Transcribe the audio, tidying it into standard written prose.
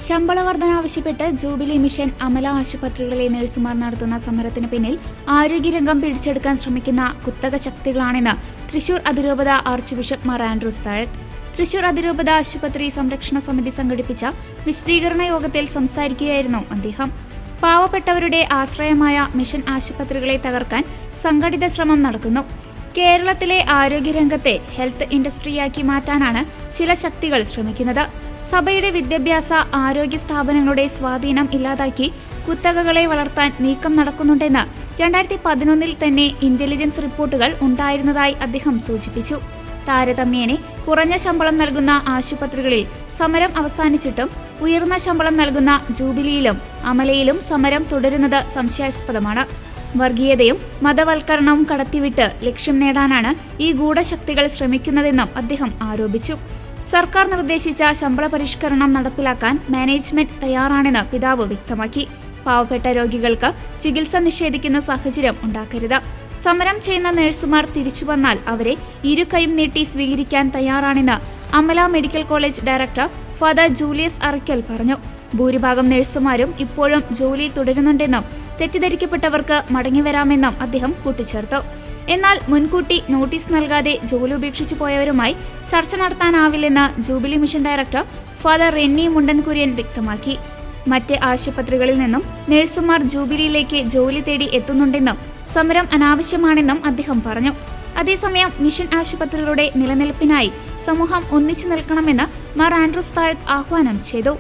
ശമ്പള വർധന ആവശ്യപ്പെട്ട് ജൂബിലി മിഷൻ അമല ആശുപത്രികളിലെ നഴ്സുമാർ നടത്തുന്ന സമരത്തിന് പിന്നിൽ ആരോഗ്യരംഗം പിടിച്ചെടുക്കാൻ ശ്രമിക്കുന്ന കുത്തക ശക്തികളാണെന്ന് തൃശൂർ അതിരൂപത ആർച്ച് ബിഷപ്പ് മാർ ആൻഡ്രൂസ് താഴത്ത് തൃശൂർ അതിരൂപത ആശുപത്രി സംരക്ഷണ സമിതി സംഘടിപ്പിച്ച വിശദീകരണ യോഗത്തിൽ സംസാരിക്കുകയായിരുന്നു അദ്ദേഹം. പാവപ്പെട്ടവരുടെ ആശ്രയമായ മിഷൻ ആശുപത്രികളെ തകർക്കാൻ സംഘടിത ശ്രമം നടക്കുന്നു. കേരളത്തിലെ ആരോഗ്യരംഗത്തെ ഹെൽത്ത് ഇൻഡസ്ട്രിയാക്കി മാറ്റാനാണ് ചില ശക്തികൾ ശ്രമിക്കുന്നത്. സഭയുടെ വിദ്യാഭ്യാസ ആരോഗ്യ സ്ഥാപനങ്ങളുടെ സ്വാധീനം ഇല്ലാതാക്കി കുത്തകകളെ വളർത്താൻ നീക്കം നടക്കുന്നുണ്ടെന്ന് 2011 തന്നെ ഇന്റലിജൻസ് റിപ്പോർട്ടുകൾ ഉണ്ടായിരുന്നതായി അദ്ദേഹം സൂചിപ്പിച്ചു. താരതമ്യേന കുറഞ്ഞ ശമ്പളം നൽകുന്ന ആശുപത്രികളിൽ സമരം അവസാനിച്ചിട്ടും ഉയർന്ന ശമ്പളം നൽകുന്ന ജൂബിലിയിലും അമലയിലും സമരം തുടരുന്നത് സംശയാസ്പദമാണ്. വർഗീയതയും മതവൽക്കരണവും കടത്തിവിട്ട് ലക്ഷ്യം നേടാനാണ് ഈ ഗൂഢശക്തികൾ ശ്രമിക്കുന്നതെന്നും അദ്ദേഹം ആരോപിച്ചു. സർക്കാർ നിർദ്ദേശിച്ച ശമ്പള പരിഷ്കരണം നടപ്പിലാക്കാൻ മാനേജ്മെന്റ് തയ്യാറാണെന്ന് പിതാവ് വ്യക്തമാക്കി. പാവപ്പെട്ട രോഗികൾക്ക് ചികിത്സ നിഷേധിക്കുന്ന സാഹചര്യം ഉണ്ടാക്കരുത്. സമരം ചെയ്യുന്ന നഴ്സുമാർ തിരിച്ചു വന്നാൽ അവരെ ഇരുകൈയും നീട്ടി സ്വീകരിക്കാൻ തയ്യാറാണെന്ന് Amala medical college director father Julius Arakkal പറഞ്ഞു. ഭൂരിഭാഗം നഴ്സുമാരും ഇപ്പോഴും ജോലിയിൽ തുടരുന്നുണ്ടെന്നും തെറ്റിദ്ധരിക്കപ്പെട്ടവർക്ക് മടങ്ങിവരാമെന്നും അദ്ദേഹം കൂട്ടിച്ചേർത്തു. എന്നാൽ മുൻകൂട്ടി നോട്ടീസ് നൽകാതെ ജോലി ഉപേക്ഷിച്ചു പോയവരുമായി ചർച്ച നടത്താനാവില്ലെന്ന് jubilee mission director father Renny Mundankuriyan വ്യക്തമാക്കി. മറ്റ് ആശുപത്രികളിൽ നിന്നും നഴ്സുമാർ ജൂബിലിയിലേക്ക് ജോലി തേടി എത്തുന്നുണ്ടെന്നും സമരം അനാവശ്യമാണെന്നും അദ്ദേഹം പറഞ്ഞു. അതേസമയം മിഷൻ ആശുപത്രികളുടെ നിലനിൽപ്പിനായി സമൂഹം ഒന്നിച്ചു നിൽക്കണമെന്ന് മാർ ആൻഡ്രൂസ് താഴത്ത് ആഹ്വാനം ചെയ്തു.